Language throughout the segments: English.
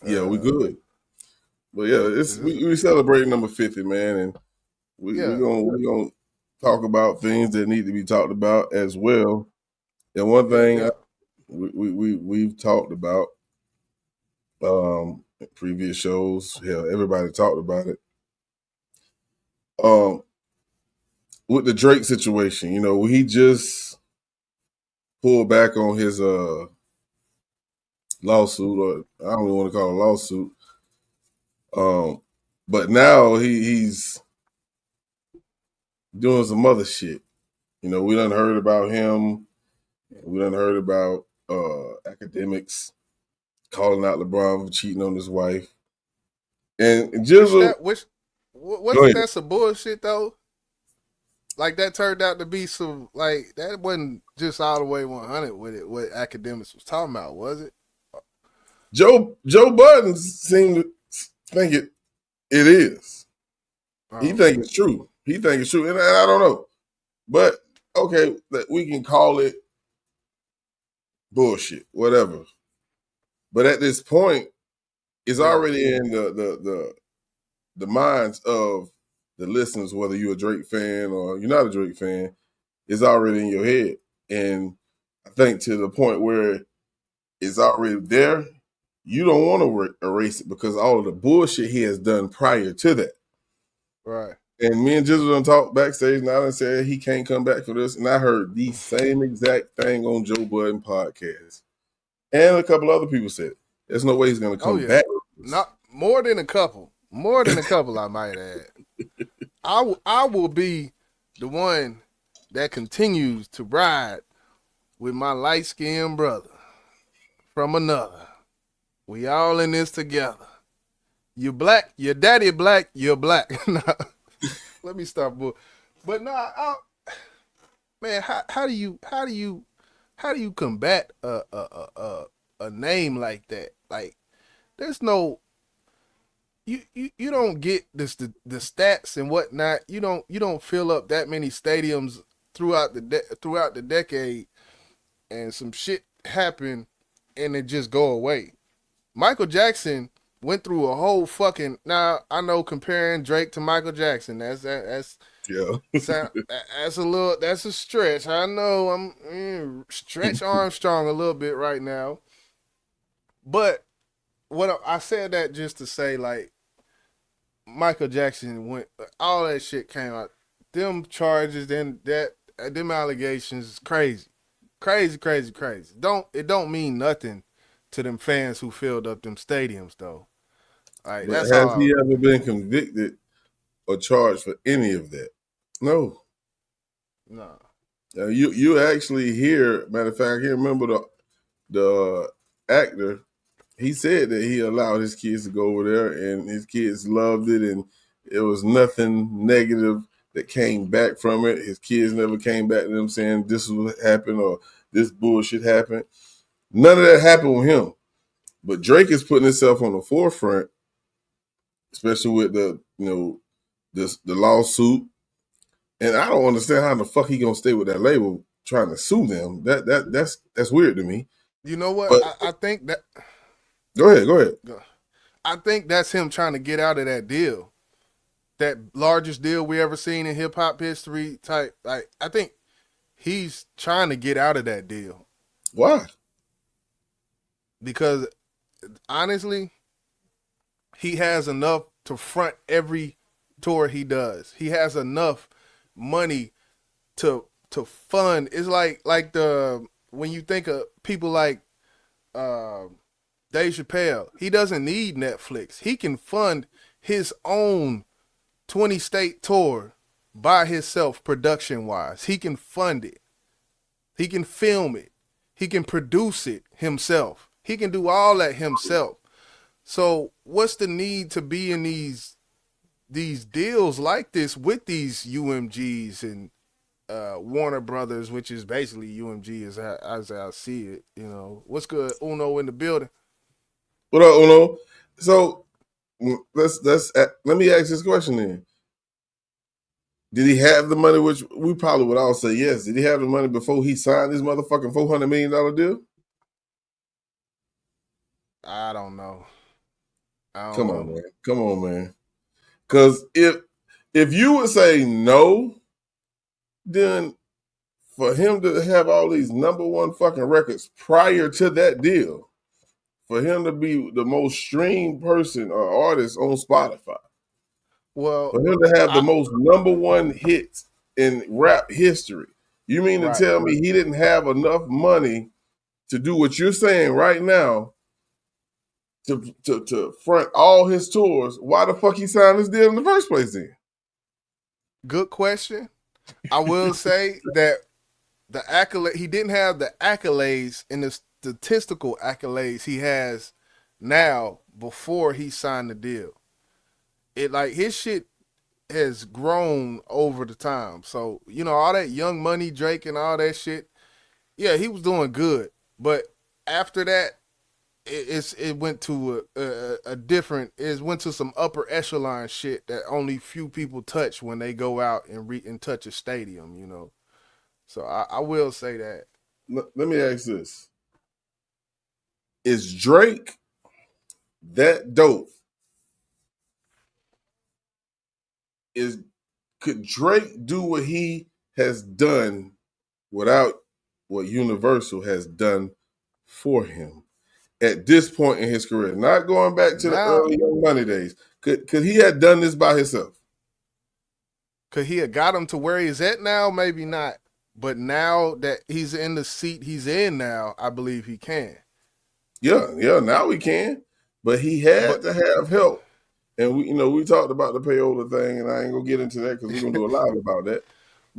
Yeah, we good. But yeah, Is we celebrating number 50, man, and yeah, we gonna talk about things that need to be talked about as well. And one yeah, thing yeah. we've talked about in previous shows, hell, everybody talked about it. Um, with the Drake situation, he just pulled back on his lawsuit, or I don't even want to call it a lawsuit. But now he's doing some other shit. We done heard about him. We done heard about academics calling out LeBron for cheating on his wife. And Which Jizzle, that which go wasn't ahead. that some bullshit though? Like that turned out to be some like that wasn't just all the way 100 with it. What academics was talking about, was it? Joe Budden seemed to think it is. He Oh, think okay. it's true. He think it's true, and I don't know. But okay, we can call it bullshit, whatever. But at this point, it's Yeah. already in the minds of the listeners, whether you're a Drake fan or you're not a Drake fan, it's already in your head. And I think to the point where it's already there, you don't want to erase it because all of the bullshit he has done prior to that. Right. And me and Jizzle done talked backstage, and I done said he can't come back for this. And I heard the same exact thing on Joe Budden podcast. And a couple other people said it. There's no way he's going to Oh come yeah. back. Not more than a couple. More than a couple, I might add. I will be the one that continues to ride with my light skinned brother from another. We all in this together. You black, your daddy black, you're black. Nah, let me stop. But nah, man, how do you combat a name like that? Like, there's no you don't get the stats and whatnot. You don't fill up that many stadiums throughout the decade, and some shit happen, and it just go away. Michael Jackson went through a whole fucking. Now I know comparing Drake to Michael Jackson. Yeah. That's a stretch. I know I'm stretch Armstrong a little bit right now, but what I said that just to say, like, Michael Jackson went, all that shit came out. Them charges, then them allegations, crazy, crazy, crazy, crazy. It don't mean nothing to them fans who filled up them stadiums though. Like But that's has he all. ever been convicted or charged for any of that? No. No. You actually hear, matter of fact, I can't remember the actor. He said that he allowed his kids to go over there, and his kids loved it, and it was nothing negative that came back from it. His kids never came back to them saying this is what happened or this bullshit happened. None of that happened with him. But Drake is putting himself on the forefront, especially with the lawsuit. And I don't understand how the fuck he gonna stay with that label trying to sue them. That's weird to me. You know what? But I think that go ahead. I think that's him trying to get out of that deal, that largest deal we ever seen in hip hop history. Type, like, I think he's trying to get out of that deal Why? because honestly, he has enough to front every tour he does. He has enough money to fund. It's like the when you think of people like uh, Dave Chappelle, he doesn't need Netflix. He can fund his own 20-state tour by himself, production wise. He can fund it. He can film it. He can produce it himself. He can do all that himself. So what's the need to be in these deals like this with these UMGs and Warner Brothers, which is basically UMG as I see it. What's good, Uno in the building? What up, Uno? So let me ask this question then. Did he have the money? Which we probably would all say yes. Did he have the money before he signed his motherfucking $400 million deal? I don't know. I don't Come on, know. man. Come on, man. Because if you would say no, then for him to have all these number one fucking records prior to that deal, for him to be the most streamed person or artist on Spotify, Well, for him to have the I most number one hits in rap history, you mean to right. tell me he didn't have enough money to do what you're saying right now to front all his tours? Why the fuck he signed this deal in the first place then? Good question. I will say that the accolade he didn't have the accolades and the statistical accolades he has now before he signed the deal. It like his shit has grown over the time. So, you know, all that Young Money, Drake and all that shit, yeah, he was doing good. But after that, it went to a different, it went to some upper echelon shit that only few people touch when they go out and touch a stadium, you know. So I will say that. Let me ask this: is Drake that dope? Is Could Drake do what he has done without what Universal has done for him at this point in his career? Not going back to the Now, early Young Money days. Could he have done this by himself? could he have got him to where he's at now? Maybe not. But now that he's in the seat he's in now, I believe he can. Yeah. Now he can, but he had But to have help. And we talked about the payola thing, and I ain't gonna get into that because we're gonna do a live about that.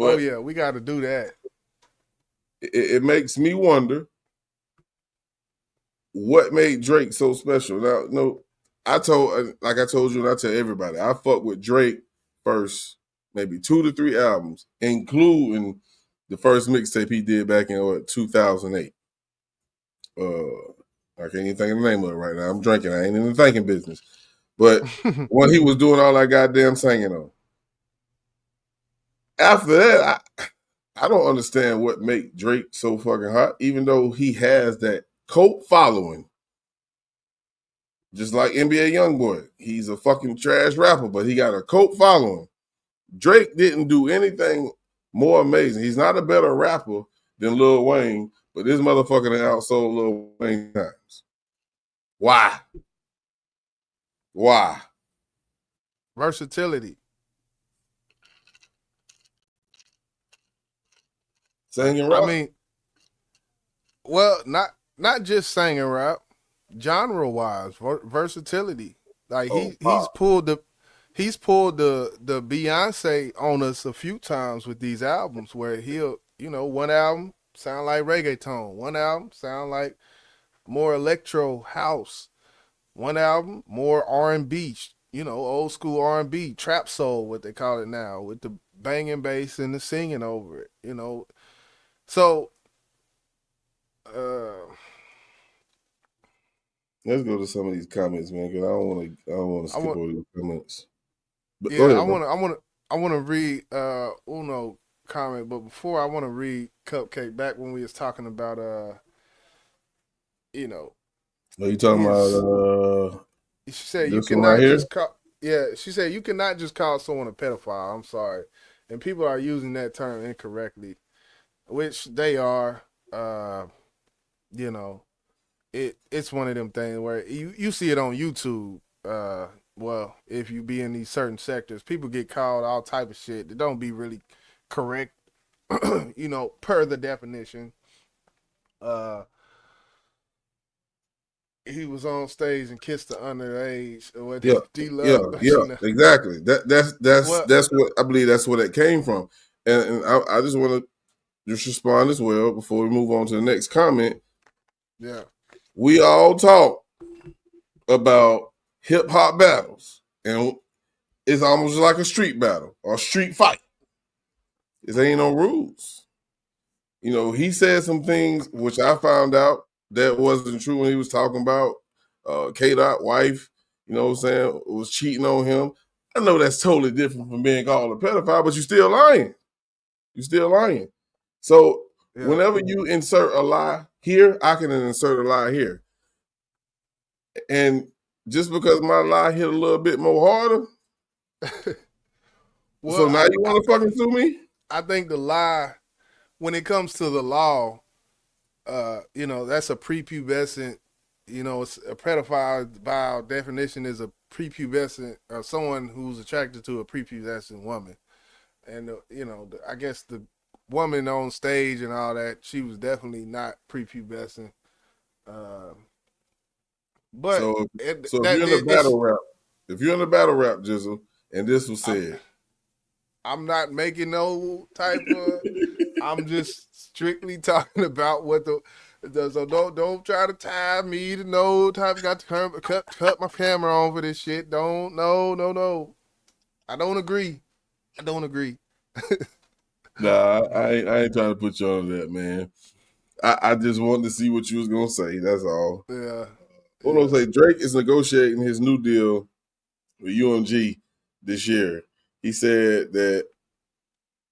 oh But yeah, we got to do that. it makes me wonder what made Drake so special. Now, no, like I told you, and I tell everybody, I fuck with Drake first, maybe 2 to 3 albums, including the first mixtape he did back in 2008. I can't even think of the name of it right now. I'm drinking. I ain't in the thinking business. But when he was doing all that goddamn singing on. After that, I don't understand what make Drake so fucking hot, even though he has that cult following. Just like NBA YoungBoy. He's a fucking trash rapper, but he got a cult following. Drake didn't do anything more amazing. He's not a better rapper than Lil Wayne, but this motherfucker done outsold Lil Wayne times. Why? Why? Versatility. Singing I rock? mean, well, not just singing rap, genre wise, versatility. Like Oh, he's pop. pulled the Beyonce on us a few times with these albums where he'll, you know, one album sound like reggaeton, one album sound like more electro house, one album more R&B, you know, old school R&B, trap soul, what they call it now, with the banging bass and the singing over it, you know. So, uh, Let's go to some of these comments, man, because I don't want to I skip want, over these comments. But go yeah, ahead, bro. I want to read Uno comment, but before I want to read Cupcake back when we was talking about you know, Are you talking his. about She said you this one right cannot here? just call. Yeah, she said you cannot just call someone a pedophile. I'm sorry, and people are using that term incorrectly, which they are. Uh, you know, it's one of them things where you see it on YouTube. Well, if you be in these certain sectors, people get called all type of shit that don't be really correct. You know, per the definition. Uh, he was on stage and kissed the underage or what Yeah, D yeah, Love, yeah, you know. exactly. Well, That's what I believe. That's where that came from, and I just want to just respond as well before we move on to the next comment. yeah, We all talk about hip hop battles, and it's almost like a street battle or a street fight. There ain't no rules. He said some things which I found out that wasn't true when he was talking about K Dot wife, what I'm saying, was cheating on him. I know that's totally different from being called a pedophile, but you're still lying. You're still lying. So yeah. whenever you insert a lie here, I can insert a lie here. And just because my lie hit a little bit more harder. So Well, now you want to fucking sue me? I think the lie, when it comes to the law, that's a prepubescent. It's a pedophile by definition is a prepubescent or someone who's attracted to a prepubescent woman. And I guess the woman on stage and all that, she was definitely not prepubescent. Uh, but So it, so if that you're in the it, it's battle rap, if you're in the battle rap, Jizzle, and this was I'm said, I'm not making no type of. I'm just strictly talking about what so don't try to tie me to no type. Got to cut my camera on for this shit. Don't no. I don't agree. I don't agree. nah, I ain't trying to put you on that, man. I just wanted to see what you was gonna say. That's all. Yeah, What I yeah. say, Drake is negotiating his new deal with UMG this year. He said that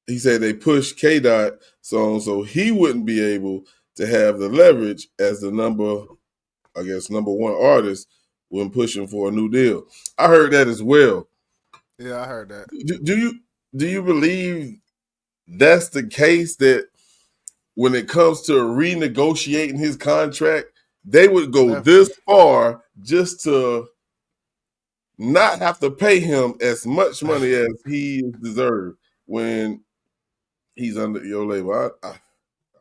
they pushed K Dot song so he wouldn't be able to have the leverage as the number one artist when pushing for a new deal. I heard that as well. Yeah, I heard that. Do you believe that's the case, that when it comes to renegotiating his contract, they would go this Leverage. far just to not have to pay him as much money as he deserved when he's under your label? I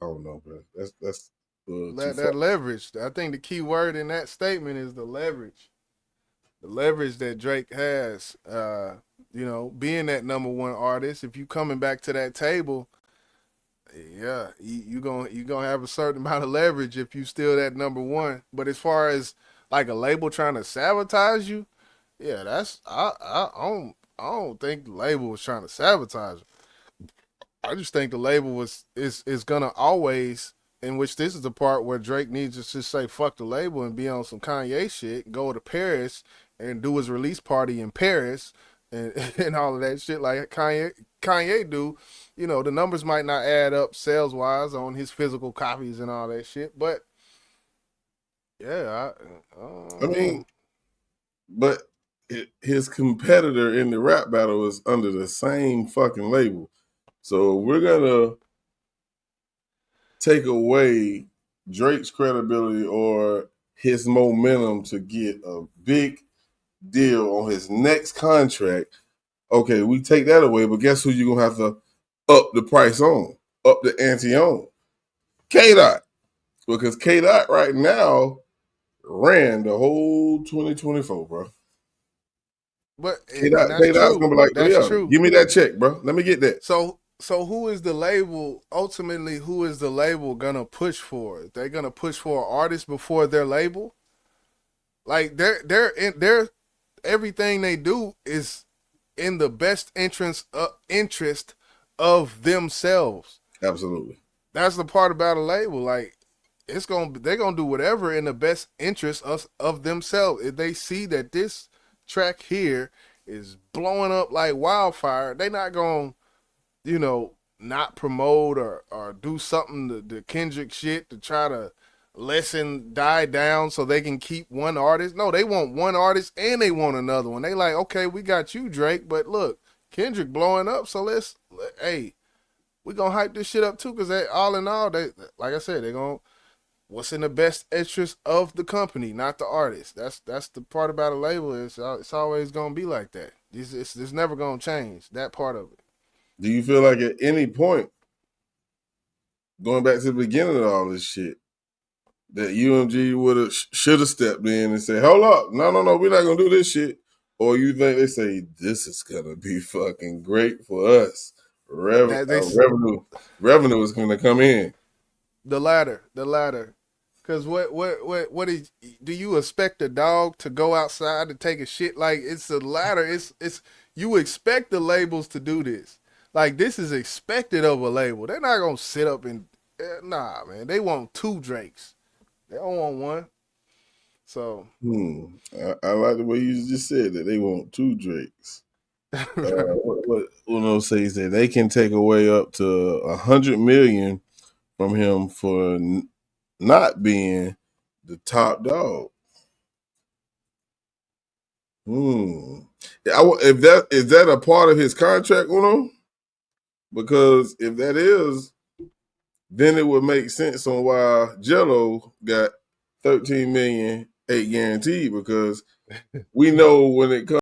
don't know, bro. That's too far. That leverage. I think the key word in that statement is the leverage. The leverage that Drake has. Being that number one artist. If you coming back to that table, yeah, you gonna have a certain amount of leverage if you still that number one. But as far as like a label trying to sabotage you, yeah, that's I don't think the label was trying to sabotage him. I just think the label is gonna always, in which this is the part where Drake needs to just say fuck the label and be on some Kanye shit, go to Paris and do his release party in Paris and and all of that shit like Kanye do. The numbers might not add up sales wise on his physical copies and all that shit, but yeah, I I don't mean, know. but his competitor in the rap battle is under the same fucking label. So we're gonna take away Drake's credibility or his momentum to get a big deal on his next contract. Okay, we take that away, but guess who you're gonna have to up the price on, up the ante on? K Dot. Because K Dot right now ran the whole 2024, bro. But K and Dot, that's K Dot's true. gonna be like, That's yeah, true. give me that check, bro. Let me get that. So who is the label ultimately? Who is the label gonna push for? They're gonna push for an artist before their label. Like they're everything they do is in the best interest of themselves. Absolutely. That's the part about a label. Like they're gonna do whatever in the best interest of themselves. If they see that this track here is blowing up like wildfire, they not gonna not promote or do something to the Kendrick shit to try to lessen die down so they can keep one artist. No, they want one artist and they want another one. They like, okay, we got you, Drake, but look, Kendrick blowing up, so hey, we gonna hype this shit up too, cause all in all, they like I said, they gonna what's in the best interest of the company, not the artist. That's the part about a label. It's always gonna be like that. It's never gonna change that part of it. Do you feel like at any point, going back to the beginning of all this shit, that UMG would have should have stepped in and said, "Hold up, no, we're not gonna do this shit," or you think they say this is gonna be fucking great for us? That they Revenue is gonna come in. the latter. Cause what is do you expect a dog to go outside to take a shit? Like it's the latter. It's you expect the labels to do this. Like this is expected of a label. They're not gonna sit up and nah, man. They want two Drakes. They don't want one. So I like the way you just said that they want two Drakes. What Uno says that they can take away up to 100 million from him for not being the top dog. If that is that a part of his contract, Uno? Because if that is, then it would make sense on why Jello got 13 million, 8 guaranteed. Because we know when it comes